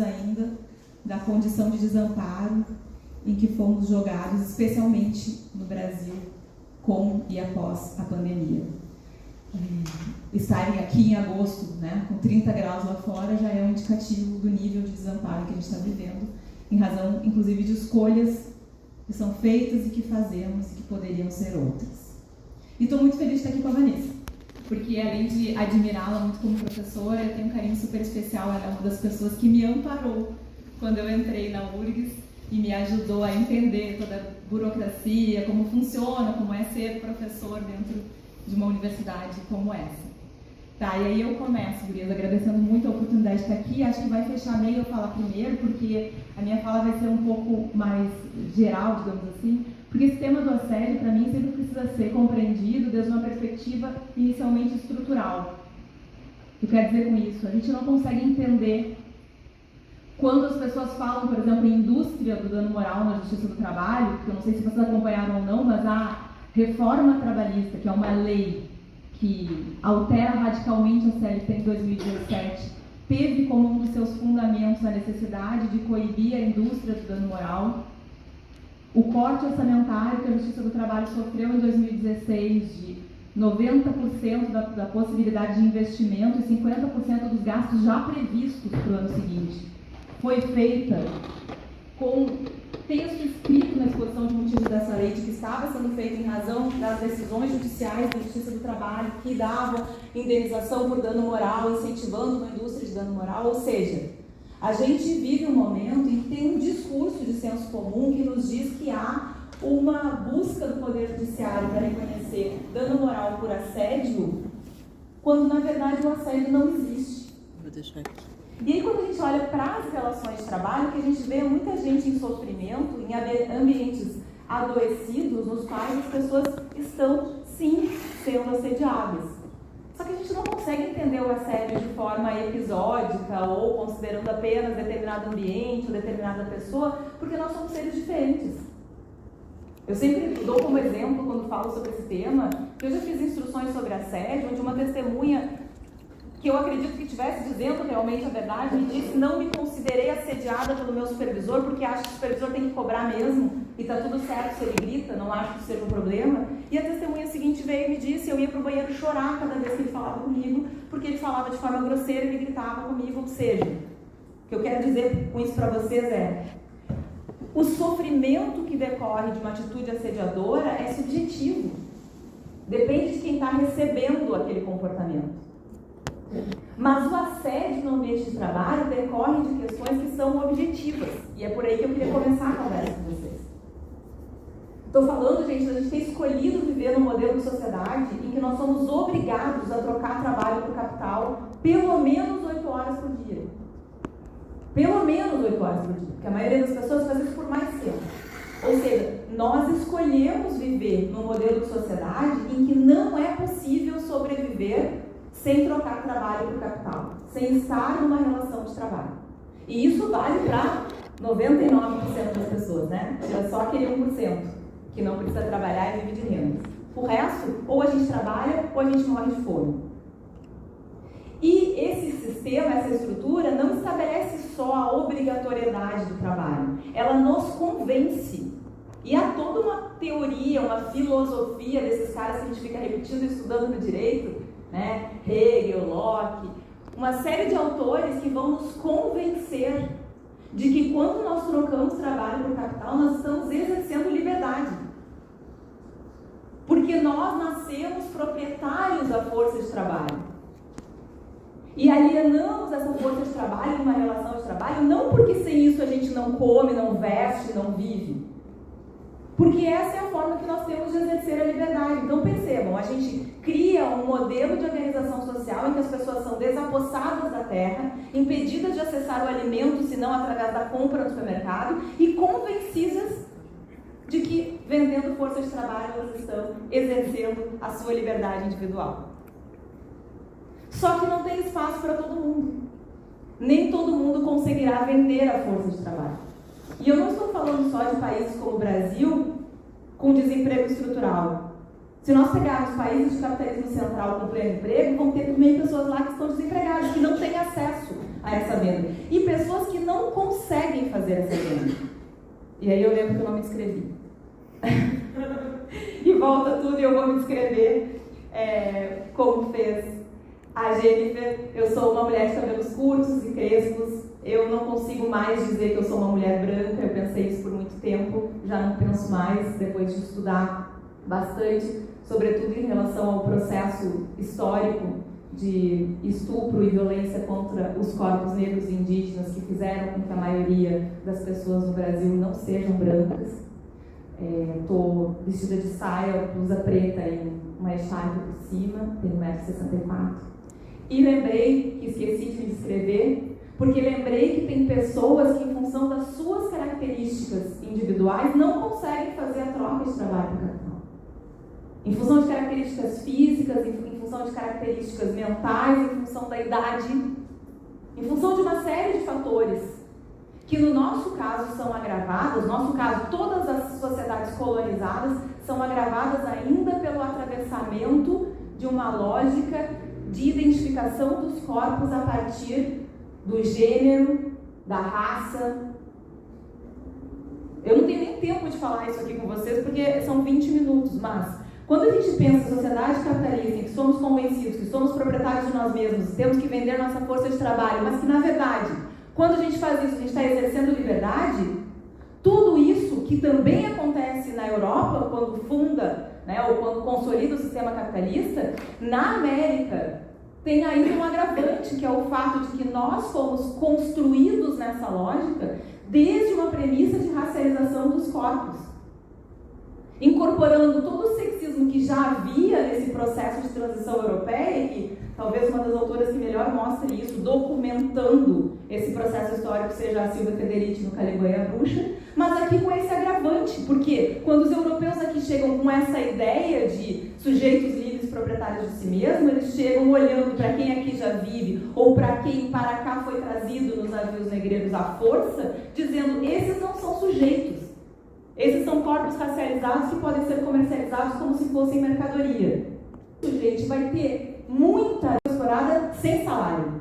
ainda da condição de desamparo em que fomos jogados, especialmente no Brasil, com e após a pandemia. Estarem aqui em agosto, né, com 30 graus lá fora, já é um indicativo do nível de desamparo que a gente está vivendo, em razão, inclusive, de escolhas que são feitas e que fazemos e que poderiam ser outras. E estou muito feliz de estar aqui com a Vanessa, porque além de admirá-la muito como professora, eu tenho um carinho super especial. Ela é uma das pessoas que me amparou quando eu entrei na URGS e me ajudou a entender toda a burocracia, como funciona, como é ser professor dentro de uma universidade como essa. Tá, e aí eu começo, gurias, agradecendo muito a oportunidade de estar aqui. Acho que vai fechar meio eu falar primeiro, porque a minha fala vai ser um pouco mais geral, digamos assim, porque esse tema do assédio, para mim, sempre precisa ser compreendido desde uma perspectiva inicialmente estrutural. O que eu quero dizer com isso? A gente não consegue entender quando as pessoas falam, por exemplo, em indústria do dano moral na Justiça do Trabalho, que eu não sei se vocês acompanharam ou não, mas a reforma trabalhista, que é uma lei que altera radicalmente a CLT em 2017, teve como um dos seus fundamentos a necessidade de coibir a indústria do dano moral. O corte orçamentário que a Justiça do Trabalho sofreu em 2016 de 90% da possibilidade de investimento e 50% dos gastos já previstos para o ano seguinte, foi feita com texto escrito na exposição de motivos dessa lei de que estava sendo feita em razão das decisões judiciais da Justiça do Trabalho que davam indenização por dano moral, incentivando uma indústria de dano moral. Ou seja, a gente vive um momento em que tem um discurso de senso comum que nos diz que há uma busca do Poder Judiciário para reconhecer dano moral por assédio, quando na verdade o assédio não existe. Vou deixar aqui. E aí, quando a gente olha para as relações de trabalho, que a gente vê muita gente em sofrimento, em ambientes adoecidos, nos quais as pessoas estão, sim, sendo assediadas. Só que a gente não consegue entender o assédio de forma episódica ou considerando apenas determinado ambiente ou determinada pessoa, porque nós somos seres diferentes. Eu sempre dou como exemplo, quando falo sobre esse tema, que eu já fiz instruções sobre assédio, onde uma testemunha que eu acredito que estivesse dizendo realmente a verdade, me disse: não me considerei assediada pelo meu supervisor, porque acho que o supervisor tem que cobrar mesmo, e está tudo certo se ele grita, não acho que seja um problema. E a testemunha seguinte veio e me disse: eu ia para o banheiro chorar cada vez que ele falava comigo, porque ele falava de forma grosseira e ele gritava comigo. Ou seja, o que eu quero dizer com isso para vocês é: o sofrimento que decorre de uma atitude assediadora é subjetivo, depende de quem está recebendo aquele comportamento. Mas o assédio no ambiente de trabalho decorre de questões que são objetivas. E é por aí que eu queria começar a conversa com vocês. Estou falando, gente, da gente ter escolhido viver num modelo de sociedade em que nós somos obrigados a trocar trabalho por capital pelo menos 8 horas por dia. Pelo menos 8 horas por dia. Porque a maioria das pessoas faz isso por mais tempo. Ou seja, nós escolhemos viver num modelo de sociedade em que não é possível sobreviver sem trocar trabalho por capital, sem estar numa relação de trabalho. E isso vale para 99% das pessoas, né? É só aquele 1% que não precisa trabalhar e vive de rendas. O resto, ou a gente trabalha, ou a gente morre de fome. E esse sistema, essa estrutura, não estabelece só a obrigatoriedade do trabalho. Ela nos convence. E há toda uma teoria, uma filosofia desses caras que a gente fica repetindo e estudando no direito, né? Hegel, Locke, uma série de autores que vão nos convencer de que quando nós trocamos trabalho por capital, nós estamos exercendo liberdade. Porque nós nascemos proprietários da força de trabalho. E alienamos essa força de trabalho numa relação de trabalho, não porque sem isso a gente não come, não veste, não vive. Porque essa é a forma que nós temos de exercer a liberdade. Então percebam, a gente cria um modelo de organização social em que as pessoas são desapossadas da terra, impedidas de acessar o alimento, senão através da compra no supermercado, e convencidas de que, vendendo força de trabalho, elas estão exercendo a sua liberdade individual. Só que não tem espaço para todo mundo. Nem todo mundo conseguirá vender a força de trabalho. E eu não estou falando só de países como o Brasil, com desemprego estrutural. Se nós pegarmos países de capitalismo central com pleno emprego, vão ter também pessoas lá que estão desempregadas, que não têm acesso a essa venda. E pessoas que não conseguem fazer essa venda. E aí eu lembro que eu não me inscrevi. E volta tudo e eu vou me inscrever, como fez a Jennifer. Eu sou uma mulher de cabelos curtos e crespos. Eu não consigo mais dizer que eu sou uma mulher branca. Eu pensei isso por muito tempo. Já não penso mais, depois de estudar bastante, sobretudo em relação ao processo histórico de estupro e violência contra os corpos negros e indígenas que fizeram com que a maioria das pessoas no Brasil não sejam brancas. Estou vestida de saia, blusa preta e uma echarpe por cima, tenho 1,64 m. E lembrei que esqueci de me inscrever, porque lembrei que tem pessoas que, em função das suas características individuais, não conseguem fazer a troca de trabalho para o capital. Em função de características físicas, em função de características mentais, em função da idade, em função de uma série de fatores que no nosso caso são agravadas, no nosso caso todas as sociedades colonizadas são agravadas ainda pelo atravessamento de uma lógica de identificação dos corpos a partir do gênero, da raça. Eu não tenho nem tempo de falar isso aqui com vocês porque são 20 minutos, mas quando a gente pensa em sociedade capitalista, em que somos convencidos que somos proprietários de nós mesmos, temos que vender nossa força de trabalho, mas que na verdade, quando a gente faz isso, a gente está exercendo liberdade, tudo isso que também acontece na Europa, quando funda, ou quando consolida o sistema capitalista, na América tem ainda um agravante, que é o fato de que nós fomos construídos nessa lógica desde uma premissa de racialização dos corpos, incorporando todo o sexismo que já havia nesse processo de transição europeia, que talvez uma das autoras que melhor mostre isso, documentando esse processo histórico, seja a Silvia Federici no Caliban e a Bruxa, mas aqui com esse agravante, porque quando os europeus aqui chegam com essa ideia de sujeitos livres proprietários de si mesmos, eles chegam olhando para quem aqui já vive, ou para quem para cá foi trazido nos navios negreiros à força, dizendo, esses não são sujeitos. Esses são corpos racializados que podem ser comercializados como se fossem mercadoria. O sujeito vai ter muita explorada sem salário,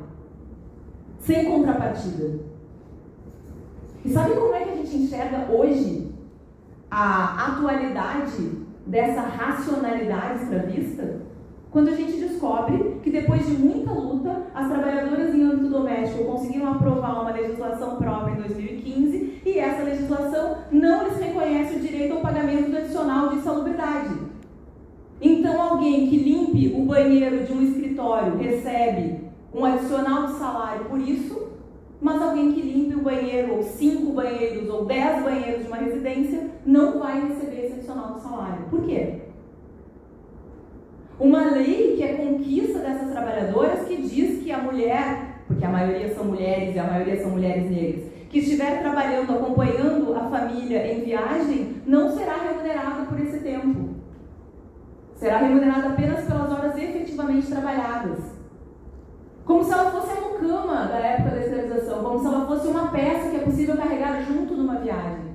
sem contrapartida. E sabe como é que a gente enxerga hoje a atualidade dessa racionalidade escravista? Quando a gente descobre que depois de muita luta, as trabalhadoras em âmbito doméstico conseguiram aprovar uma legislação própria em 2015 e essa legislação não lhes reconhece o direito ao pagamento do adicional de insalubridade. Então alguém que limpe o banheiro de um escritório recebe um adicional de salário por isso, mas alguém que limpe o banheiro, ou 5 banheiros, ou 10 banheiros de uma residência, não vai receber esse adicional de salário. Por quê? Uma lei que é conquista dessas trabalhadoras que diz que a mulher, porque a maioria são mulheres e a maioria são mulheres negras, que estiver trabalhando, acompanhando a família em viagem, não será remunerada por esse tempo. Será remunerada apenas pelas horas efetivamente trabalhadas. Como se ela fosse a mucama da época da escravização, como se ela fosse uma peça que é possível carregar junto numa viagem.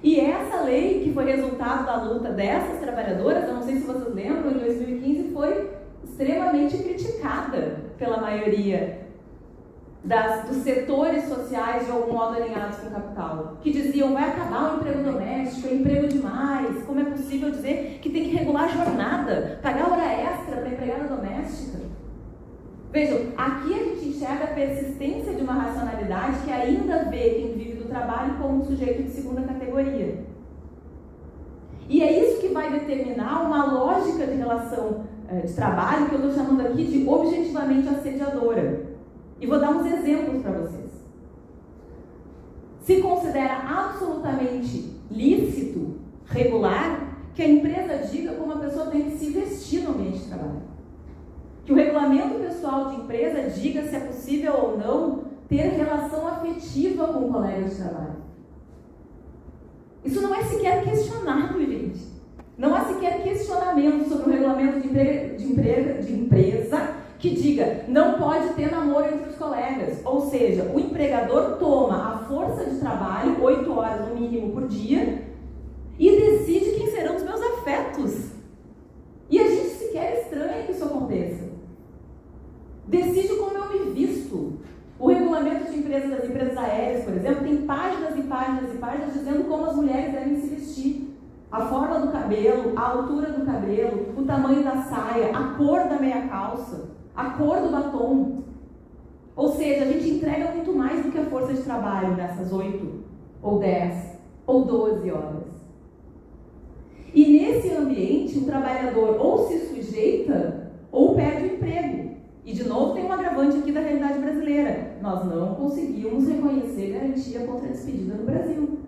E essa lei, que foi resultado da luta dessas trabalhadoras, eu não sei se vocês lembram, em 2015 foi extremamente criticada pela maioria dos setores sociais de algum modo alinhados com o capital, que diziam, vai acabar o emprego doméstico, é emprego demais, como é possível dizer que tem que regular a jornada, pagar hora extra para empregada doméstica? Vejam, aqui a gente enxerga a persistência de uma racionalidade que ainda vê quem vive do trabalho como um sujeito de segunda categoria. E é isso que vai determinar uma lógica de relação de trabalho que eu estou chamando aqui de objetivamente assediadora. E vou dar uns exemplos para vocês. Se considera absolutamente lícito, regular, que a empresa diga como a pessoa tem que se vestir no ambiente de trabalho. Que o regulamento pessoal de empresa diga se é possível ou não ter relação afetiva com o colega de trabalho. Isso não é sequer questionado, gente. Não há sequer questionamento sobre o regulamento de empresa que diga não pode ter namoro entre os colegas. Ou seja, o empregador toma a força de trabalho, 8 horas no mínimo por dia, e decide quem serão os meus afetos. E a gente sequer estranha que isso aconteça. Decide como eu me visto. isso. O regulamento de empresas das empresas aéreas, por exemplo, tem páginas e páginas e páginas dizendo como as mulheres devem se vestir. A forma do cabelo, a altura do cabelo, o tamanho da saia, a cor da meia calça, a cor do batom. Ou seja, a gente entrega muito mais do que a força de trabalho nessas 8, ou 10, ou 12 horas. E nesse ambiente, o trabalhador ou se sujeita ou perde o emprego. E de novo tem um agravante aqui da realidade brasileira. Nós não conseguimos reconhecer garantia contra a despedida no Brasil.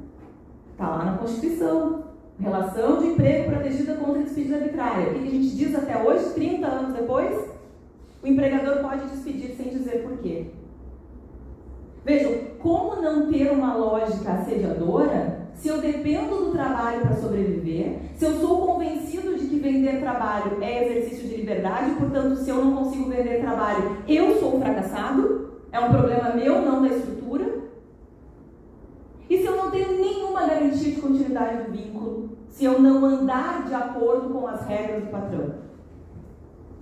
Está lá na Constituição. Relação de emprego protegida contra a despedida arbitrária. O que a gente diz até hoje, 30 anos depois? O empregador pode despedir sem dizer por quê. Vejam, como não ter uma lógica assediadora se eu dependo do trabalho para sobreviver, se eu sou convencido de que vender trabalho é exercício de liberdade, portanto, se eu não consigo vender trabalho, eu sou fracassado, é um problema meu, não da estrutura. E se eu não tenho nenhuma garantia de continuidade do vínculo, se eu não andar de acordo com as regras do patrão?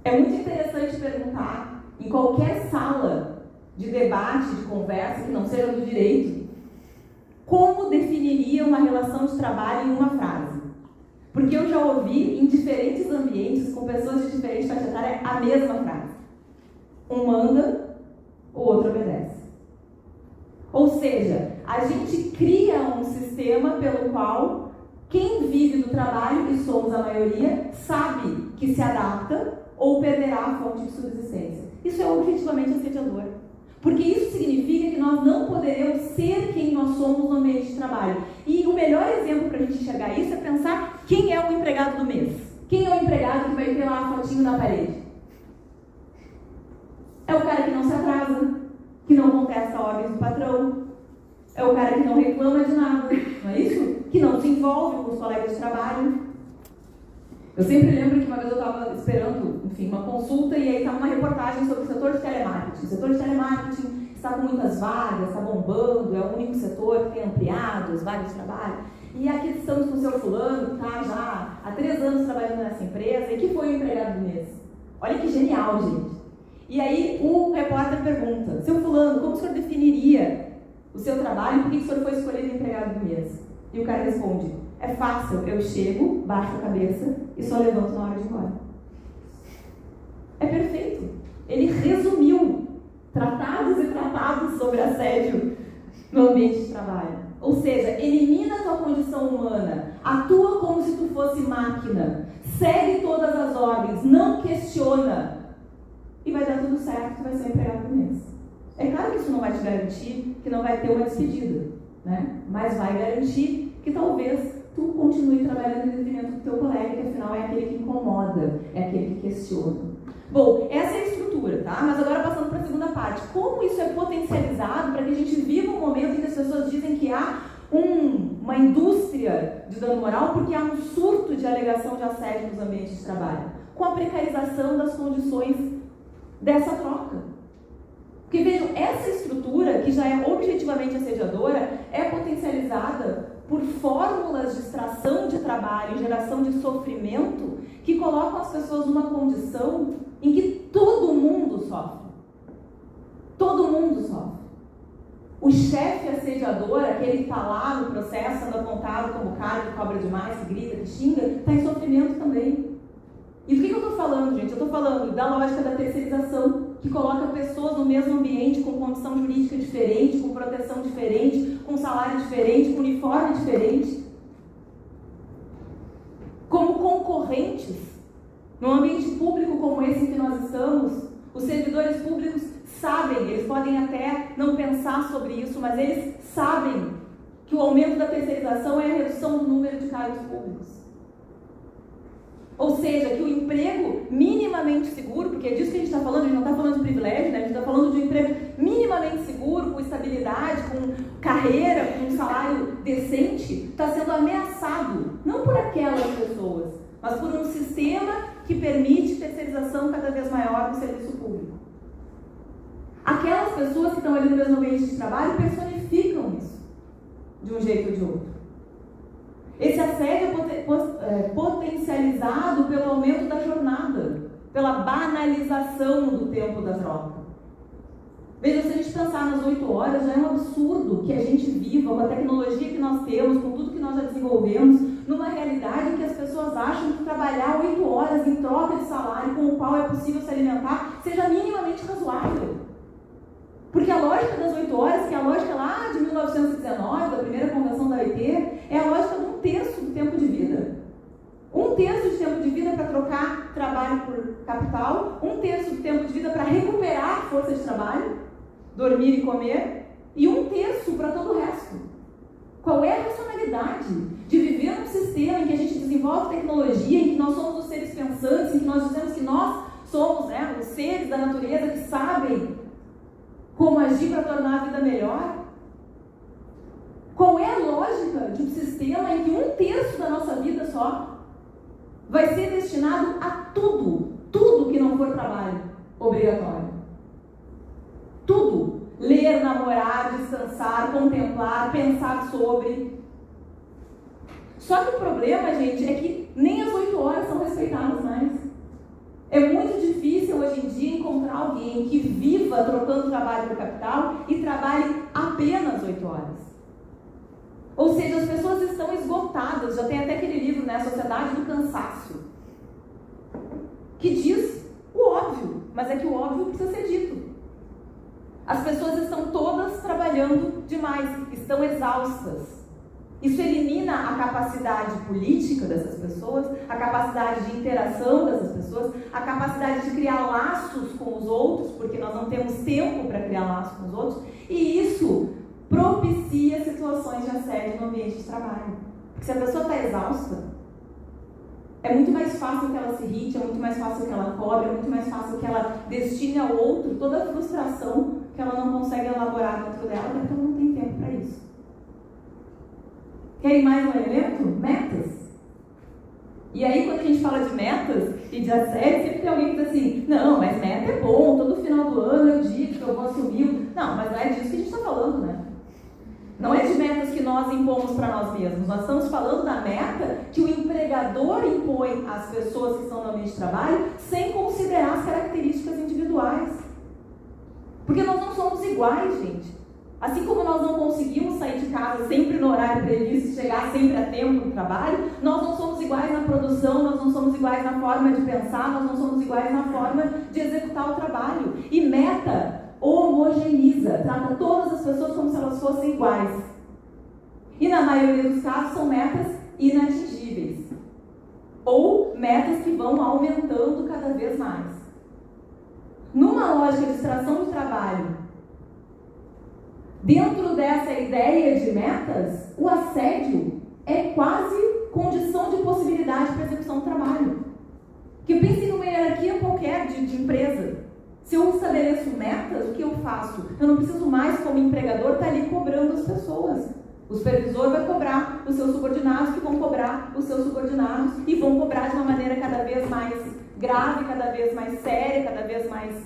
É muito interessante perguntar, em qualquer sala de debate, de conversa, que não seja do direito, como definiria uma relação de trabalho em uma frase? Porque eu já ouvi em diferentes ambientes, com pessoas de diferente faixa etária, a mesma frase. Um manda, o outro obedece. Ou seja, a gente cria um sistema pelo qual quem vive do trabalho, e somos a maioria, sabe que se adapta ou perderá a fonte de subsistência. Isso é objetivamente assediador. Porque isso significa que nós não poderemos ser quem nós somos no ambiente de trabalho. E o melhor exemplo para a gente enxergar isso é pensar quem é o empregado do mês. Quem é o empregado que vai ter lá a fotinho na parede? É o cara que não se atrasa, que não contesta ordens do patrão. É o cara que não reclama de nada, não é isso? Que não se envolve com os colegas de trabalho. Eu sempre lembro que uma vez eu estava esperando, enfim, uma consulta e aí estava uma reportagem sobre o setor de telemarketing. O setor de telemarketing está com muitas vagas, está bombando, é o único setor que tem ampliado as vagas de trabalho. E aqui estamos com o seu fulano, que está já há 3 anos trabalhando nessa empresa e que foi o empregado do mês. Olha que genial, gente. E aí o repórter pergunta, seu fulano, como o senhor definiria o seu trabalho e por que o senhor foi escolhido empregado do mês? E o cara responde, é fácil, eu chego, baixo a cabeça e só levanto na hora de ir embora. É perfeito. Ele resumiu tratados e tratados sobre assédio no ambiente de trabalho. Ou seja, elimina a tua condição humana, atua como se tu fosse máquina, segue todas as ordens, não questiona e vai dar tudo certo, tu vai ser empregado do mês. É claro que isso não vai te garantir que não vai ter uma despedida, né? Mas vai garantir que talvez tu continue trabalhando em detrimento do teu colega, que afinal é aquele que incomoda, é aquele que questiona. Bom, essa é a estrutura, tá? Mas agora passando para a segunda parte. Como isso é potencializado para que a gente viva um momento em que as pessoas dizem que há uma indústria de dano moral porque há um surto de alegação de assédio nos ambientes de trabalho, com a precarização das condições dessa troca. Porque vejam, essa estrutura, que já é objetivamente assediadora, é potencializada por fórmulas de extração de trabalho, geração de sofrimento, que colocam as pessoas numa condição em que todo mundo sofre. Todo mundo sofre. O chefe assediador, aquele que está lá no processo, sendo apontado como cara que cobra demais, que grita, que xinga, está em sofrimento também. E do que eu estou falando, gente? Eu estou falando da lógica da terceirização, que coloca pessoas no mesmo ambiente, com condição jurídica diferente, com proteção diferente, com salário diferente, com uniforme diferente. Como concorrentes, num ambiente público como esse em que nós estamos, os servidores públicos sabem, eles podem até não pensar sobre isso, mas eles sabem que o aumento da terceirização é a redução do número de cargos públicos. Ou seja, que o emprego minimamente seguro, porque é disso que a gente está falando, a gente não está falando de privilégio, né? A gente está falando de um emprego minimamente seguro, com estabilidade, com carreira, com um salário decente, está sendo ameaçado, não por aquelas pessoas, mas por um sistema que permite terceirização cada vez maior do serviço público. Aquelas pessoas que estão ali no mesmo ambiente de trabalho personificam isso, de um jeito ou de outro. Esse assédio é potencializado pelo aumento da jornada, pela banalização do tempo da troca. Veja, se a gente pensar nas 8 horas, já é um absurdo que a gente viva com a tecnologia que nós temos, com tudo que nós já desenvolvemos, numa realidade em que as pessoas acham que trabalhar 8 horas em troca de salário com o qual é possível se alimentar seja minimamente razoável. Porque a lógica das 8 horas, que é a lógica lá de 1919, da primeira convenção da OIT, é a lógica de 1/3 do tempo de vida. 1/3 de tempo de vida para trocar trabalho por capital, 1/3 do tempo de vida para recuperar força de trabalho, dormir e comer, e 1/3 para todo o resto. Qual é a racionalidade de viver num sistema em que a gente desenvolve tecnologia, em que nós somos os seres pensantes, em que nós dizemos que nós somos, né, os seres da natureza que sabem como agir para tornar a vida melhor? Qual é a lógica de um sistema em que 1/3 da nossa vida só vai ser destinado a tudo que não for trabalho obrigatório? Tudo. Ler, namorar, descansar, contemplar, pensar sobre. Só que o problema, gente, é que nem as 8 horas são respeitadas mais. É muito difícil hoje em dia encontrar alguém que viva trocando trabalho por capital e trabalhe apenas 8 horas. Ou seja, as pessoas estão esgotadas. Já tem até aquele livro, né, Sociedade do Cansaço, que diz o óbvio, mas é que o óbvio precisa ser dito. As pessoas estão todas trabalhando demais, estão exaustas. Isso elimina a capacidade política dessas pessoas, a capacidade de interação dessas pessoas, a capacidade de criar laços com os outros, porque nós não temos tempo para criar laços com os outros, e isso propicia situações de assédio no ambiente de trabalho. Porque se a pessoa está exausta, é muito mais fácil que ela se irrite, é muito mais fácil que ela cobre, é muito mais fácil que ela destine ao outro toda a frustração que ela não consegue elaborar dentro dela, porque ela não tem tempo para isso. Querem mais um elemento? Metas. E aí, quando a gente fala de metas e de assédio, sempre tem alguém que diz assim, não, mas meta é bom, todo final do ano eu digo que eu vou assumir. Não, mas não é disso que a gente está falando, né? Não é de metas que nós impomos para nós mesmos. Nós estamos falando da meta que o empregador impõe às pessoas que estão no ambiente de trabalho sem considerar as características individuais. Porque nós não somos iguais, gente. Assim como nós não conseguimos sair de casa sempre no horário previsto e chegar sempre a tempo no trabalho, nós não somos iguais na produção, nós não somos iguais na forma de pensar, nós não somos iguais na forma de executar o trabalho. E meta homogeneiza, trata todas as pessoas como se elas fossem iguais. E na maioria dos casos são metas inatingíveis. Ou metas que vão aumentando cada vez mais. Numa lógica de extração de trabalho, dentro dessa ideia de metas, o assédio é quase condição de possibilidade para a execução do trabalho. Que pensem numa hierarquia qualquer de empresa. Se eu estabeleço metas, o que eu faço? Eu não preciso mais, como empregador, estar ali cobrando as pessoas. O supervisor vai cobrar os seus subordinados, que vão cobrar os seus subordinados, e vão cobrar de uma maneira cada vez mais grave, cada vez mais séria, cada vez mais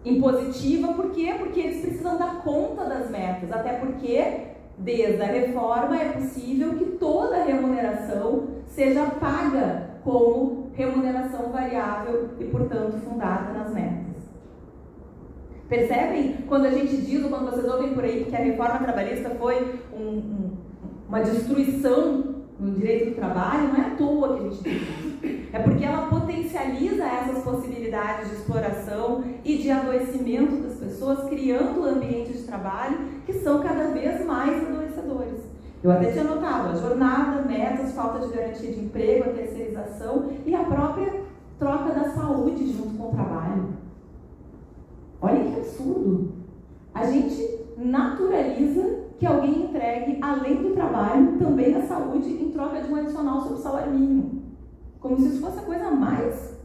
impositiva. Por quê? Porque eles precisam dar conta das metas, até porque desde a reforma é possível que toda a remuneração seja paga como remuneração variável e, portanto, fundada nas metas. Percebem? Quando a gente diz, ou quando vocês ouvem por aí que a reforma trabalhista foi uma destruição no direito do trabalho, não é à toa que a gente diz isso. É porque ela potencializa essas possibilidades de exploração e de adoecimento das pessoas, criando ambientes de trabalho que são cada vez mais adoecedores. Eu até tinha notado a jornada, metas, falta de garantia de emprego, a terceirização e a própria troca da saúde junto com o trabalho. Olha que absurdo! A gente naturaliza que alguém entregue, além do trabalho, também a saúde em troca de um adicional sobre o salário mínimo. Como se isso fosse a coisa mais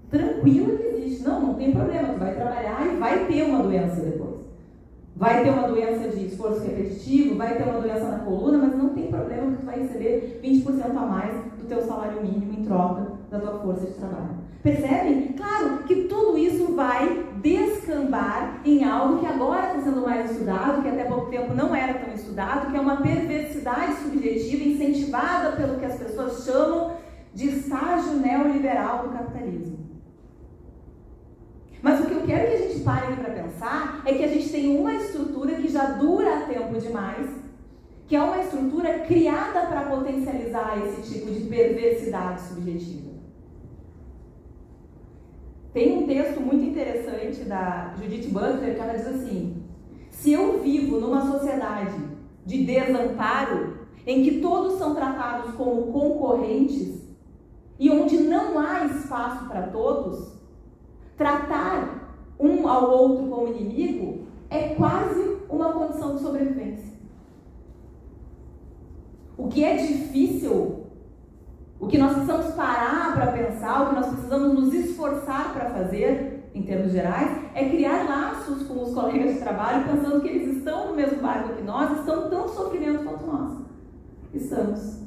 tranquila que existe. Não, não tem problema, tu vai trabalhar e vai ter uma doença depois. Vai ter uma doença de esforço repetitivo, vai ter uma doença na coluna, mas não tem problema que tu vai receber 20% a mais do teu salário mínimo em troca da tua força de trabalho. Percebem? Claro que tudo isso vai descambar em algo que agora está sendo mais estudado, que até pouco tempo não era tão estudado, que é uma perversidade subjetiva incentivada pelo que as pessoas chamam de estágio neoliberal do capitalismo. Mas o que eu eu quero que a gente pare para pensar é que a gente tem uma estrutura que já dura tempo demais, que é uma estrutura criada para potencializar esse tipo de perversidade subjetiva. Tem um texto muito interessante da Judith Butler que ela diz assim: se eu vivo numa sociedade de desamparo, em que todos são tratados como concorrentes e onde não há espaço para todos, tratar um ao outro como inimigo é quase uma condição de sobrevivência. O que é difícil, o que nós precisamos parar para pensar, o que nós precisamos nos esforçar para fazer, em termos gerais, é criar laços com os colegas de trabalho, pensando que eles estão no mesmo barco que nós, estão tão sofrimento quanto nós. Estamos.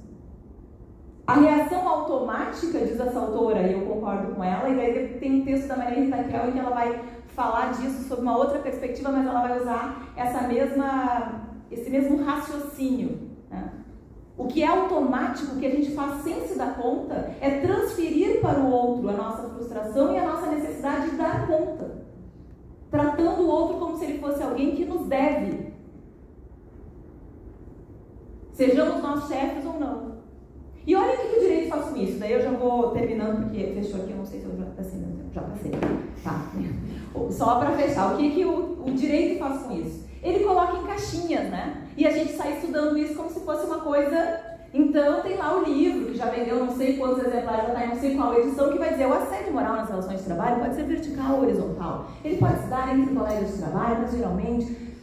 A reação automática, diz essa autora, e eu concordo com ela, e daí tem um texto da Maria Rita Krell em que ela vai falar disso sob uma outra perspectiva, mas ela vai usar esse mesmo raciocínio, né? O que é automático, o que a gente faz sem se dar conta, é transferir para o outro a nossa frustração e a nossa necessidade de dar conta, tratando o outro como se ele fosse alguém que nos deve. Sejamos nós chefes ou não. E olha o que o direito faz com isso. Daí eu já vou terminando, porque fechou aqui, eu não sei se eu já passei meu tempo. Já passei. Tá. Só para fechar, o que o direito faz com isso? Ele coloca em caixinhas, né? E a gente sai estudando isso como se fosse uma coisa... Então tem lá o livro, que já vendeu não sei quantos exemplares, já está em não sei qual edição, que vai dizer o assédio moral nas relações de trabalho pode ser vertical ou horizontal. Ele pode se dar entre colegas de trabalho, mas geralmente...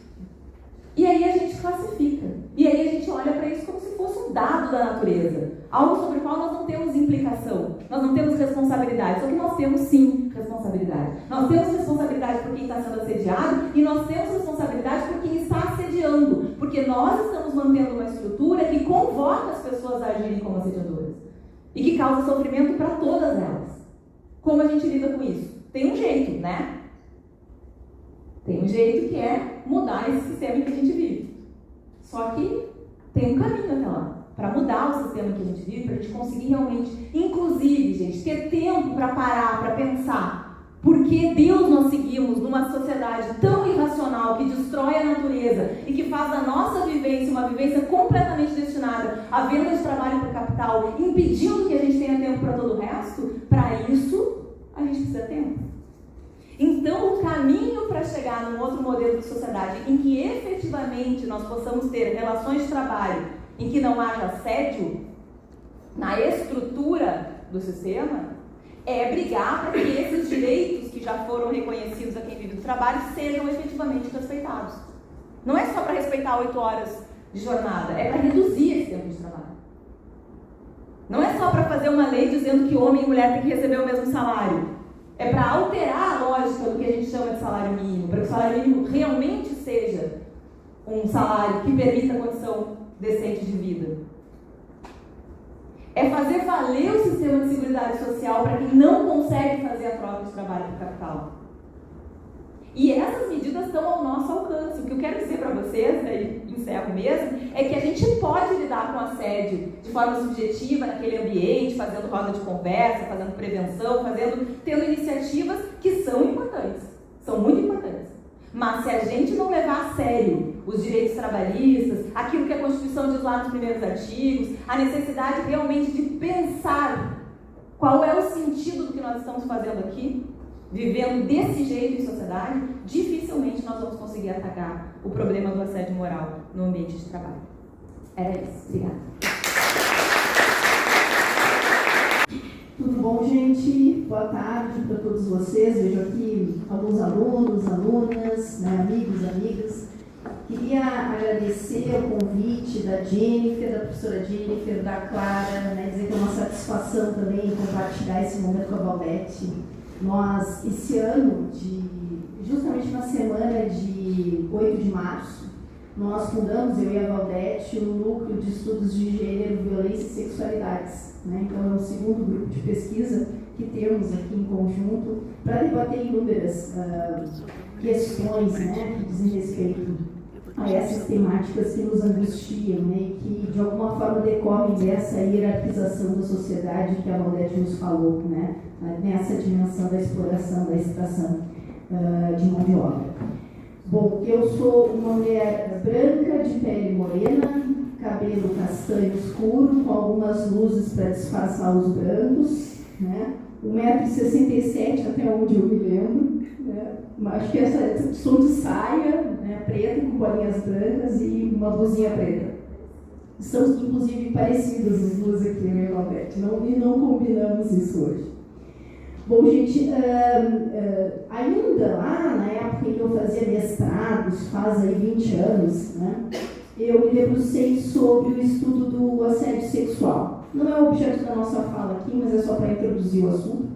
E aí a gente classifica. E aí a gente olha para isso como se fosse um dado da natureza. Algo sobre o qual nós não temos implicação. Nós não temos responsabilidade. Só que nós temos sim responsabilidade. Nós temos responsabilidade por quem está sendo assediado e nós temos responsabilidade por quem está assediando. Porque nós estamos mantendo uma estrutura que convoca as pessoas a agirem como assediadoras. E que causa sofrimento para todas elas. Como a gente lida com isso? Tem um jeito, né? Tem um jeito que é mudar esse sistema em que a gente vive. Só que tem um caminho até lá, para mudar o sistema em que a gente vive, para a gente conseguir realmente, inclusive, gente, ter tempo para parar, para pensar por que Deus nós seguimos numa sociedade tão irracional, que destrói a natureza e que faz da nossa vivência uma vivência completamente destinada à venda de trabalho para o capital, impedindo que a gente tenha tempo para todo o resto. Para isso, a gente precisa ter tempo. Então, o caminho para chegar num outro modelo de sociedade em que efetivamente nós possamos ter relações de trabalho em que não haja assédio na estrutura do sistema é brigar para que esses direitos que já foram reconhecidos a quem vive do trabalho sejam efetivamente respeitados. Não é só para respeitar 8 horas de jornada, é para reduzir esse tempo de trabalho. Não é só para fazer uma lei dizendo que homem e mulher têm que receber o mesmo salário. É para alterar a lógica do que a gente chama de salário mínimo, para que o salário mínimo realmente seja um salário que permita a condição decente de vida. É fazer valer o sistema de seguridade social para quem não consegue fazer a troca de trabalho para o capital. E essas medidas estão ao nosso alcance. O que eu quero dizer para vocês, e encerro mesmo, é que a gente pode lidar com assédio de forma subjetiva naquele ambiente, fazendo roda de conversa, fazendo prevenção, tendo iniciativas que são importantes, são muito importantes. Mas se a gente não levar a sério os direitos trabalhistas, aquilo que a Constituição diz lá nos primeiros artigos, a necessidade realmente de pensar qual é o sentido do que nós estamos fazendo aqui, vivendo desse jeito em sociedade, dificilmente nós vamos conseguir atacar o problema do assédio moral no ambiente de trabalho. Era isso. Obrigada. Tudo bom, gente? Boa tarde para todos vocês. Vejo aqui alguns alunos, alunas, né, amigos, amigas. Queria agradecer o convite da Jennifer, da professora Jennifer, da Clara, né, dizer que é uma satisfação também compartilhar esse momento com a Valdete. Nós, esse ano, justamente na semana de 8 de março, nós fundamos, eu e a Valdete, o Núcleo de Estudos de Gênero, Violência e Sexualidades. Né? Então, é o segundo grupo de pesquisa que temos aqui em conjunto para debater inúmeras questões, né, que dizem respeito a essas temáticas que nos angustiam, né, e que, de alguma forma, decorrem dessa hierarquização da sociedade que a Valdete nos falou, né, nessa dimensão da exploração, da extração. de mão de obra. Bom, eu sou uma mulher branca, de pele morena, cabelo castanho escuro, com algumas luzes para disfarçar os brancos, né? 1,67 m até onde eu me lembro, né? Acho que essa som de saia, né, preta com bolinhas brancas e uma blusinha preta. Estamos inclusive parecidas as duas aqui, né, Roberto? E não combinamos isso hoje. Bom, gente, ainda lá na época em que eu fazia mestrados, faz aí 20 anos, né, eu me debrucei sobre o estudo do assédio sexual. Não é o objeto da nossa fala aqui, mas é só para introduzir o assunto.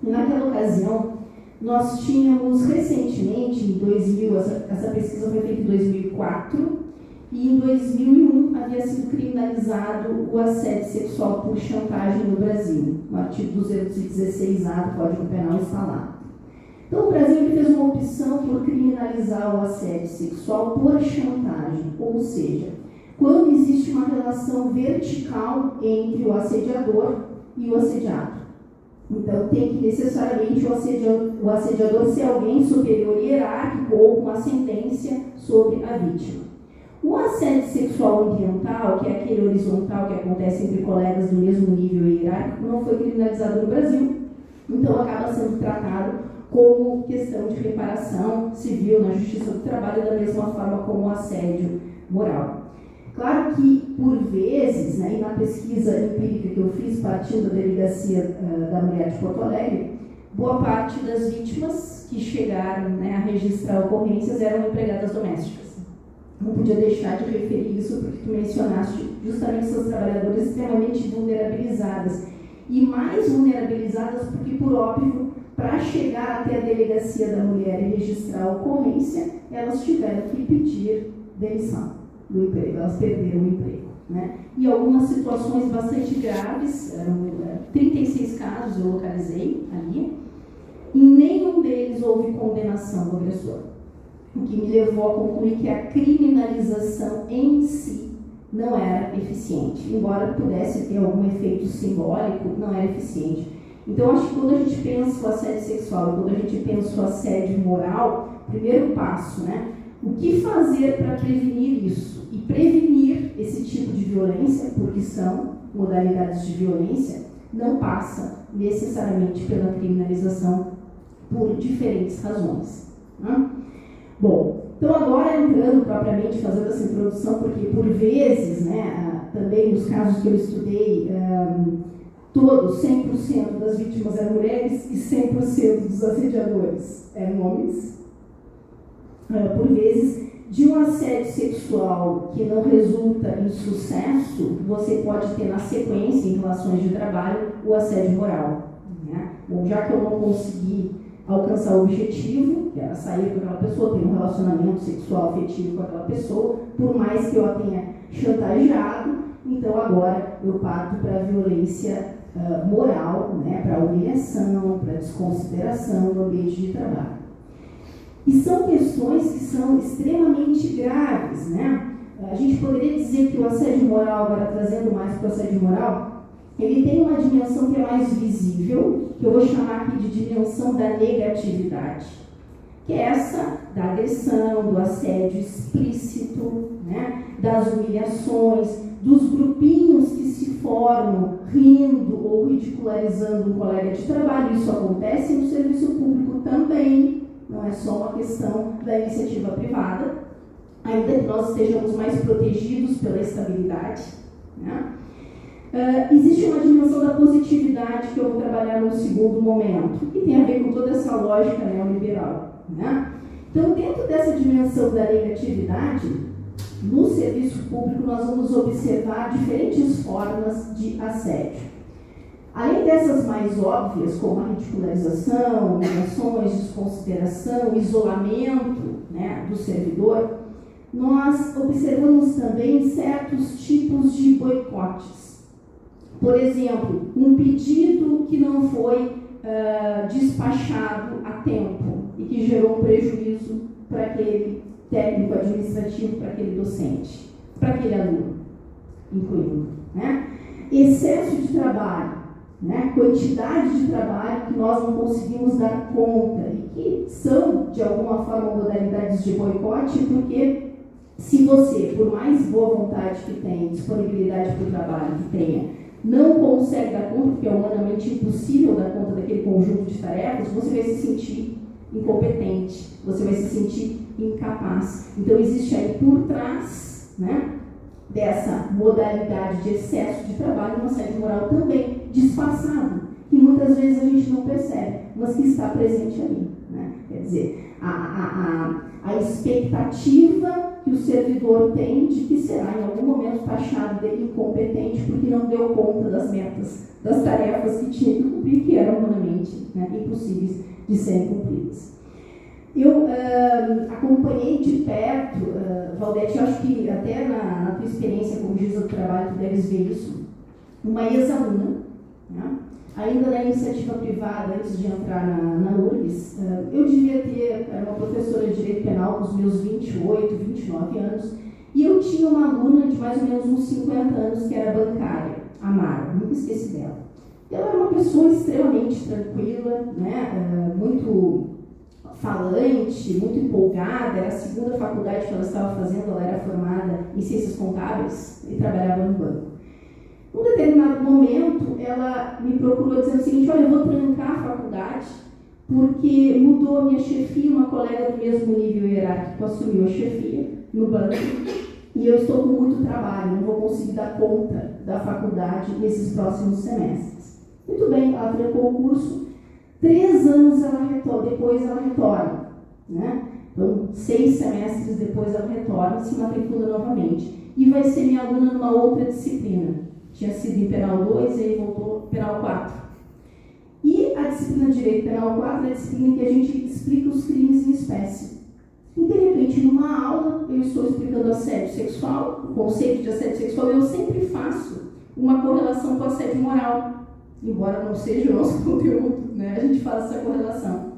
E naquela ocasião, nós tínhamos recentemente, em 2000, essa pesquisa foi feita em 2004, e em 2001 havia sido criminalizado o assédio sexual por chantagem no Brasil. O artigo 216A do Código Penal está lá. Então, o Brasil fez uma opção por criminalizar o assédio sexual por chantagem, ou seja, quando existe uma relação vertical entre o assediador e o assediado. Então, tem que necessariamente o assediador ser alguém superior hierárquico ou com ascendência sobre a vítima. O assédio sexual ambiental, que é aquele horizontal que acontece entre colegas do mesmo nível hierárquico, não foi criminalizado no Brasil, então acaba sendo tratado como questão de reparação civil na Justiça do Trabalho, da mesma forma como o assédio moral. Claro que, por vezes, né, e na pesquisa empírica que eu fiz, partindo da Delegacia da Mulher de Porto Alegre, boa parte das vítimas que chegaram, né, a registrar ocorrências eram empregadas domésticas. Não podia deixar de referir isso porque tu mencionaste justamente essas trabalhadoras extremamente vulnerabilizadas. E mais vulnerabilizadas porque, por óbvio, para chegar até a Delegacia da Mulher e registrar a ocorrência, elas tiveram que pedir demissão do emprego, elas perderam o emprego, né? E algumas situações bastante graves, 36 casos eu localizei ali, em nenhum deles houve condenação do agressor, o que me levou a concluir que a criminalização em si não era eficiente, embora pudesse ter algum efeito simbólico, não era eficiente. Então, acho que quando a gente pensa o assédio sexual, quando a gente pensa o assédio moral, primeiro passo, né? O que fazer para prevenir isso? E prevenir esse tipo de violência, porque são modalidades de violência, não passa necessariamente pela criminalização por diferentes razões, né? Bom, então agora entrando propriamente, fazendo essa introdução, porque por vezes, né, também nos casos que eu estudei, todos, 100% das vítimas eram mulheres e 100% dos assediadores eram homens. Por vezes, de um assédio sexual que não resulta em sucesso, você pode ter na sequência, em relações de trabalho, o assédio moral, né? Bom, já que eu não consegui alcançar o objetivo, que era sair com aquela pessoa, ter um relacionamento sexual afetivo com aquela pessoa, por mais que eu a tenha chantageado, então agora eu parto para a violência moral, né, para a humilhação, para a desconsideração no ambiente de trabalho. E são questões que são extremamente graves, né? A gente poderia dizer que o assédio moral, agora trazendo mais para o assédio moral, ele tem uma dimensão que é mais visível, que eu vou chamar aqui de dimensão da negatividade, que é essa da agressão, do assédio explícito, né? Das humilhações, dos grupinhos que se formam rindo ou ridicularizando um colega de trabalho. Isso acontece no serviço público também, não é só uma questão da iniciativa privada, ainda que nós estejamos mais protegidos pela estabilidade, né? Existe uma dimensão da positividade que eu vou trabalhar no segundo momento, que tem a ver com toda essa lógica neoliberal, né? Então, dentro dessa dimensão da negatividade, no serviço público nós vamos observar diferentes formas de assédio. Além dessas mais óbvias, como a ridicularização, humilhações, desconsideração, isolamento, né, do servidor, nós observamos também certos tipos de boicotes. Por exemplo, um pedido que não foi despachado a tempo e que gerou um prejuízo para aquele técnico administrativo, para aquele docente, para aquele aluno, incluindo, né? Excesso de trabalho. né, quantidade de trabalho que nós não conseguimos dar conta e que são, de alguma forma, modalidades de boicote, porque se você, por mais boa vontade que tenha, disponibilidade para o trabalho que tenha, não consegue dar conta, porque é humanamente impossível dar conta daquele conjunto de tarefas, você vai se sentir incompetente, você vai se sentir incapaz. Então, existe aí por trás, né, dessa modalidade de excesso de trabalho, um assédio moral também disfarçado, que muitas vezes a gente não percebe, mas que está presente ali, né? Quer dizer, a expectativa que o servidor tem de que será em algum momento taxado de incompetente porque não deu conta das metas, das tarefas que tinha que cumprir, que eram humanamente, né, impossíveis de serem cumpridas. Eu acompanhei de perto, Valdete, eu acho que até na tua experiência como juíza do trabalho tu deves ver isso, uma ex-aluna, né? Ainda na iniciativa privada, antes de entrar na URGS, eu devia ter, era uma professora de Direito Penal com os meus 28, 29 anos, e eu tinha uma aluna de mais ou menos uns 50 anos que era bancária, a Mara, nunca esqueci dela. Ela era uma pessoa extremamente tranquila, né, muito falante, muito empolgada, era a segunda faculdade que ela estava fazendo, ela era formada em Ciências Contábeis e trabalhava no banco. Num determinado momento, ela me procurou dizendo o seguinte: olha, eu vou trancar a faculdade porque mudou a minha chefia, uma colega do mesmo nível hierárquico assumiu a chefia no banco e eu estou com muito trabalho, não vou conseguir dar conta da faculdade nesses próximos semestres. Muito bem, ela trancou o curso, 3 anos depois ela retorna, né? Então, 6 semestres depois ela retorna, se matricula novamente e vai ser minha aluna numa outra disciplina. Tinha sido em Penal 2 e aí voltou Penal 4. E a disciplina de Direito Penal 4 é a disciplina em que a gente explica os crimes em espécie. E, de repente, numa aula, eu estou explicando assédio sexual, o conceito de assédio sexual, e eu sempre faço uma correlação com assédio moral. Embora não seja o nosso conteúdo, né? A gente faz essa correlação.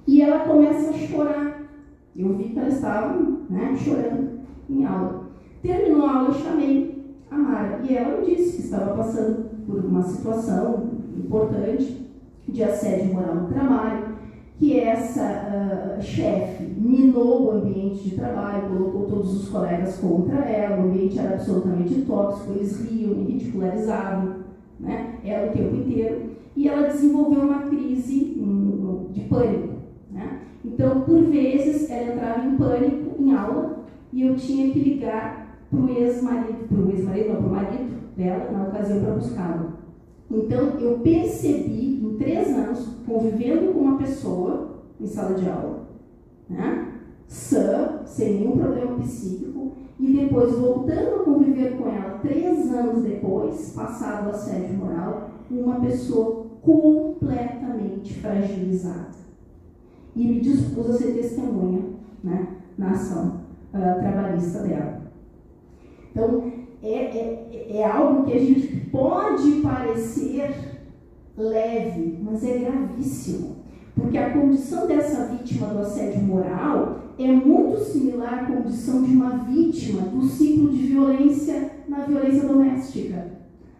E ela começa a chorar. Eu vi que ela estava, né, chorando em aula. Terminou a aula, eu chamei a Mara, e ela me disse que estava passando por uma situação importante de assédio moral no trabalho, que essa chefe minou o ambiente de trabalho, colocou todos os colegas contra ela, o ambiente era absolutamente tóxico, eles riam, ridicularizavam, né, ela o tempo inteiro, e ela desenvolveu uma crise de pânico, né? Então, por vezes, ela entrava em pânico em aula e eu tinha que ligar para o marido dela, na ocasião, para buscá-la. Então, eu percebi, em 3 anos, convivendo com uma pessoa em sala de aula, né, sã, sem nenhum problema psíquico, e depois voltando a conviver com ela 3 anos depois, passado o assédio moral, uma pessoa completamente fragilizada. E me dispus a ser testemunha, né, na ação trabalhista dela. Então, é algo que a gente pode parecer leve, mas é gravíssimo. Porque a condição dessa vítima do assédio moral é muito similar à condição de uma vítima do ciclo de violência na violência doméstica.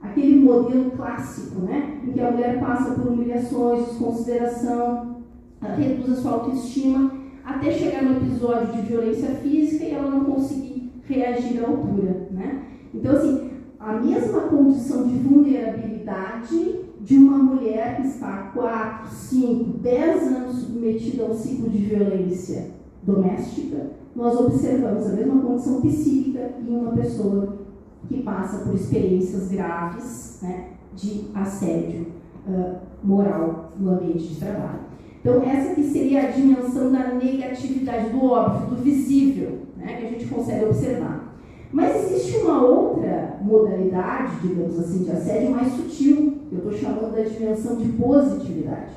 Aquele modelo clássico, né, em que a mulher passa por humilhações, desconsideração, reduz a sua autoestima, até chegar no episódio de violência física e ela não conseguir reagir à altura, né? Então, assim, a mesma condição de vulnerabilidade de uma mulher que está há 4, 5, 10 anos submetida a um ciclo de violência doméstica, nós observamos a mesma condição psíquica em uma pessoa que passa por experiências graves, né, de assédio moral no ambiente de trabalho. Então, essa que seria a dimensão da negatividade, do óbvio, do visível, né, que a gente consegue observar. Mas existe uma outra modalidade, digamos assim, de assédio mais sutil, que eu estou chamando da dimensão de positividade,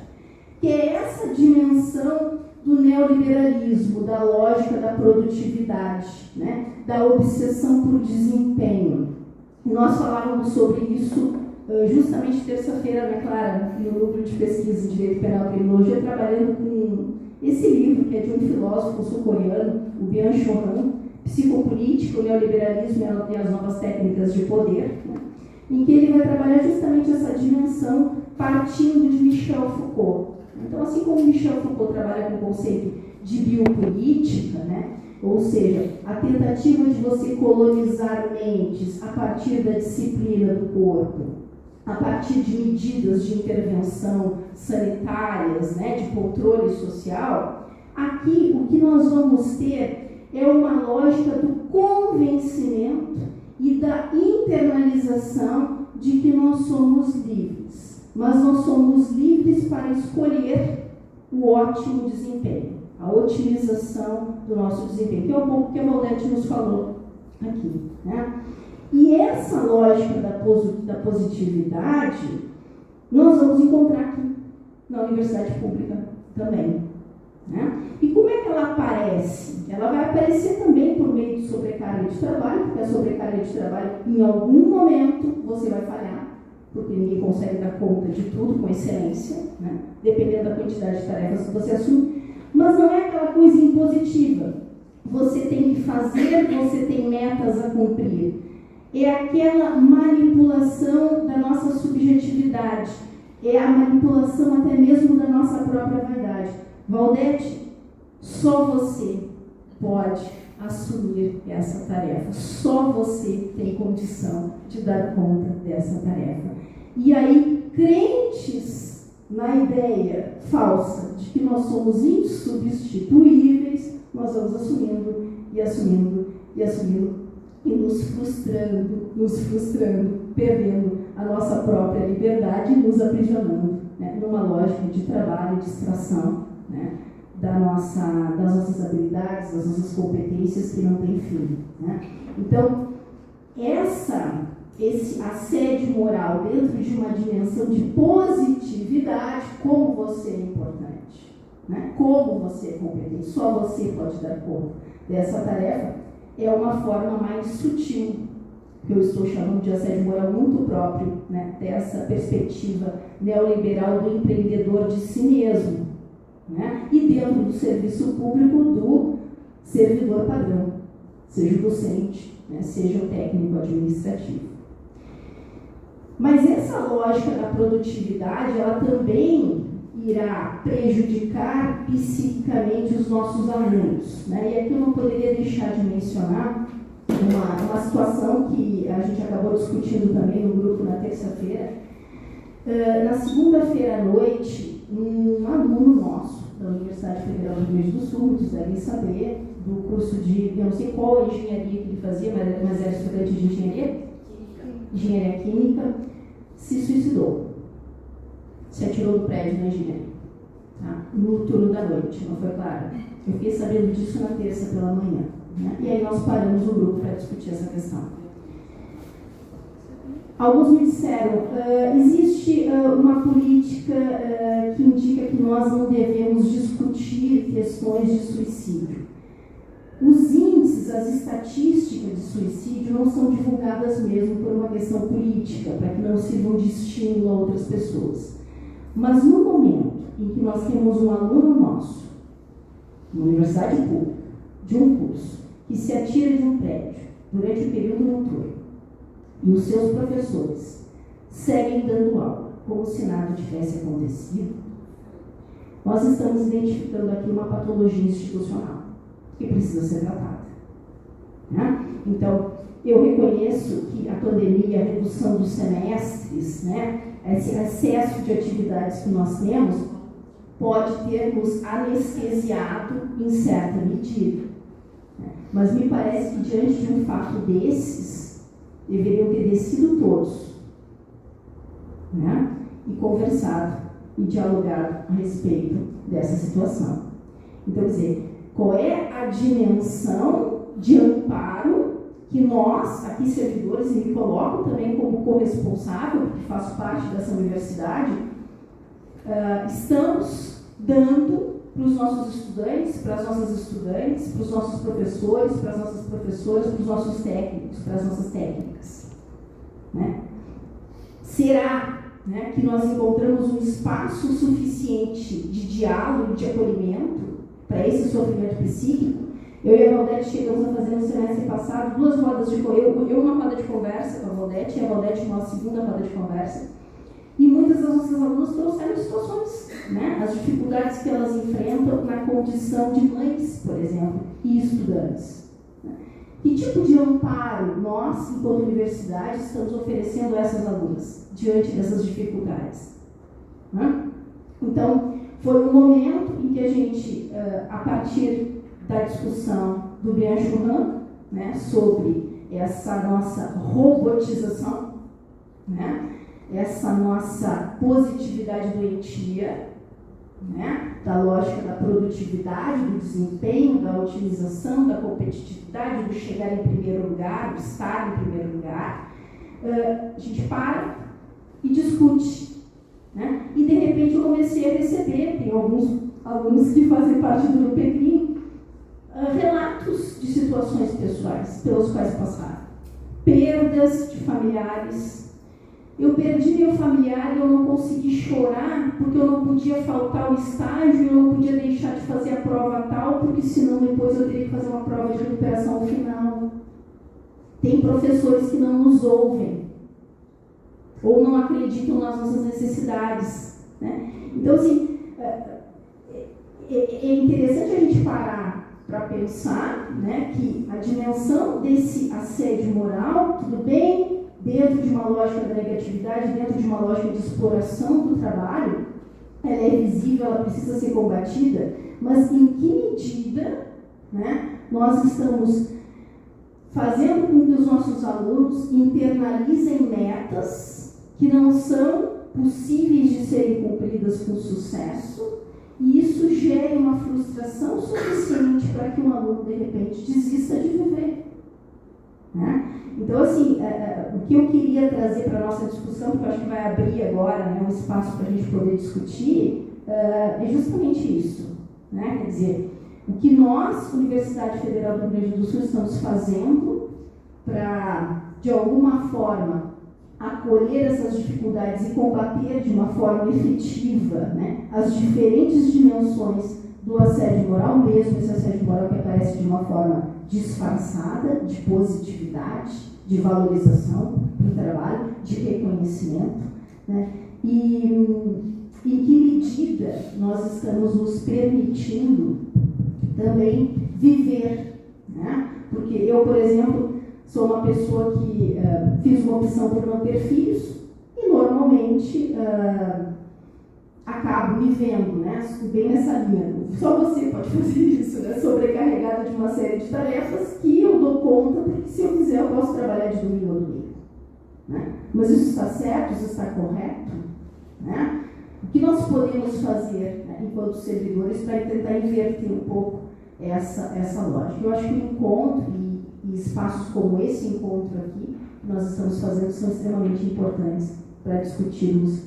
que é essa dimensão do neoliberalismo, da lógica da produtividade, né, da obsessão por desempenho. Nós falávamos sobre isso justamente terça-feira, né, Clara, no núcleo de pesquisa em Direito Penal e Criminologia, trabalhando com esse livro, que é de um filósofo sul-coreano, o Byung-Chul Han, Psicopolítica, o Neoliberalismo e as Novas Técnicas de Poder, né, em que ele vai trabalhar justamente essa dimensão partindo de Michel Foucault. Então, assim como Michel Foucault trabalha com o conceito de biopolítica, né? Ou seja, a tentativa de você colonizar mentes a partir da disciplina do corpo, a partir de medidas de intervenção sanitárias, né, de controle social, aqui o que nós vamos ter é uma lógica do convencimento e da internalização de que nós somos livres. Mas nós somos livres para escolher o ótimo desempenho, a otimização do nosso desempenho, que é um pouco que a Valdete nos falou aqui, né? E essa lógica da positividade nós vamos encontrar aqui na universidade pública também, né? E como é que ela aparece? Ela vai aparecer também por meio de sobrecarga de trabalho, porque a sobrecarga de trabalho, em algum momento, você vai falhar, porque ninguém consegue dar conta de tudo com excelência, né? Dependendo da quantidade de tarefas que você assume. Mas não é aquela coisa impositiva. Você tem que fazer, você tem metas a cumprir. É aquela manipulação da nossa subjetividade. É a manipulação até mesmo da nossa própria vaidade. Valdete, só você pode assumir essa tarefa. Só você tem condição de dar conta dessa tarefa. E aí, crentes na ideia falsa de que nós somos insubstituíveis, nós vamos assumindo e assumindo e assumindo e nos frustrando, perdendo a nossa própria liberdade e nos aprisionando, né, numa lógica de trabalho, de extração, né, das nossas habilidades, das nossas competências que não tem fim, né? Então, esse assédio moral dentro de uma dimensão de positividade, como você é importante, né? Como você é competente, só você pode dar conta dessa tarefa, é uma forma mais sutil, que eu estou chamando de assédio moral muito próprio, né? Dessa perspectiva neoliberal do empreendedor de si mesmo, né? E dentro do serviço público do servidor padrão, seja o docente, né? Seja o técnico administrativo. Mas essa lógica da produtividade, ela também irá prejudicar psiquicamente os nossos alunos, né? E aqui eu não poderia deixar de mencionar uma situação que a gente acabou discutindo também no grupo na terça-feira. Na segunda-feira à noite, um aluno nosso da Universidade Federal do Rio Grande do Sul, muitos devem saber, do curso de, eu não sei qual engenharia que ele fazia, mas era estudante de engenharia química, se suicidou. Se atirou do prédio na engenharia, tá? No turno da noite, não foi claro? Eu fiquei sabendo disso na terça pela manhã, né? E aí nós paramos o grupo para discutir essa questão. Alguns me disseram, existe uma política que indica que nós não devemos discutir questões de suicídio. Os índices, as estatísticas de suicídio não são divulgadas mesmo por uma questão política, para que não sirvam de estímulo a outras pessoas. Mas no momento em que nós temos um aluno nosso, na universidade pública, de um curso, que se atira de um prédio durante o período noturno, e os seus professores seguem dando aula, como se nada tivesse acontecido, nós estamos identificando aqui uma patologia institucional que precisa ser tratada, né? Então, eu reconheço que a pandemia, a redução dos semestres, né, esse excesso de atividades que nós temos, pode ter nos anestesiado em certa medida, né? Mas me parece que diante de um fato desses, deveriam ter descido todos, né, e conversado e dialogado a respeito dessa situação. Então, quer dizer, qual é a dimensão de amparo que nós, aqui servidores, e me coloco também como corresponsável, porque faço parte dessa universidade, estamos dando para os nossos estudantes, para as nossas estudantes, para os nossos professores, para as nossas professoras, para os nossos técnicos, para as nossas técnicas, né? Será, né, que nós encontramos um espaço suficiente de diálogo, de acolhimento para esse sofrimento psíquico? Eu e a Valdete chegamos a fazer no semestre passado 2 rodas de conversa, eu uma roda de conversa com a Valdete e a Valdete uma segunda roda de conversa. E muitas das nossas alunas trouxeram situações, né? As dificuldades que elas enfrentam na condição de mães, por exemplo, e estudantes. Que tipo de amparo nós, enquanto universidade, estamos oferecendo a essas alunas diante dessas dificuldades? Né? Então, foi um momento em que a gente, a partir da discussão do Byung-Chul Han, né, sobre essa nossa robotização, né, essa nossa positividade doentia, né, da lógica da produtividade, do desempenho, da otimização, da competitividade, do chegar em primeiro lugar, do estar em primeiro lugar, a gente para e discute. Né? E de repente eu comecei a receber, tem alguns alunos que fazem parte do meu Pedrinho, relatos de situações pessoais pelos quais passaram. Perdas de familiares. Eu perdi meu familiar e eu não consegui chorar porque eu não podia faltar ao estágio, eu não podia deixar de fazer a prova tal, porque senão depois eu teria que fazer uma prova de recuperação final. Tem professores que não nos ouvem ou não acreditam nas nossas necessidades. Né? Então, assim, é interessante a gente parar para pensar, né, que a dimensão desse assédio moral, tudo bem, dentro de uma lógica da negatividade, dentro de uma lógica de exploração do trabalho, ela é visível, ela precisa ser combatida, mas em que medida, né, nós estamos fazendo com que os nossos alunos internalizem metas que não são possíveis de serem cumpridas com sucesso, e isso gera uma frustração suficiente para que um aluno, de repente, desista de viver. Né? Então, assim, o que eu queria trazer para a nossa discussão, porque eu acho que vai abrir agora, né, um espaço para a gente poder discutir, é justamente isso. Né? Quer dizer, o que nós, Universidade Federal do Rio Grande do Sul, estamos fazendo para, de alguma forma, acolher essas dificuldades e combater de uma forma efetiva, né, as diferentes dimensões do assédio moral, mesmo esse assédio moral que aparece de uma forma disfarçada, de positividade, de valorização do trabalho, de reconhecimento, né, e em que medida nós estamos nos permitindo também viver, né? Porque eu, por exemplo, sou uma pessoa que fiz uma opção por não ter filhos e normalmente acabo me vendo, né, bem nessa linha. Só você pode fazer isso, né, sobrecarregada de uma série de tarefas que eu dou conta, porque se eu quiser eu posso trabalhar de domingo a domingo. Né? Mas isso está certo? Isso está correto? Né? O que nós podemos fazer, né, enquanto servidores para tentar inverter um pouco essa lógica? Eu acho que o encontro e espaços como esse encontro aqui que nós estamos fazendo são extremamente importantes para discutirmos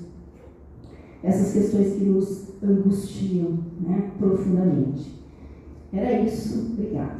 essas questões que nos angustiam, né, profundamente. Era isso. Obrigada.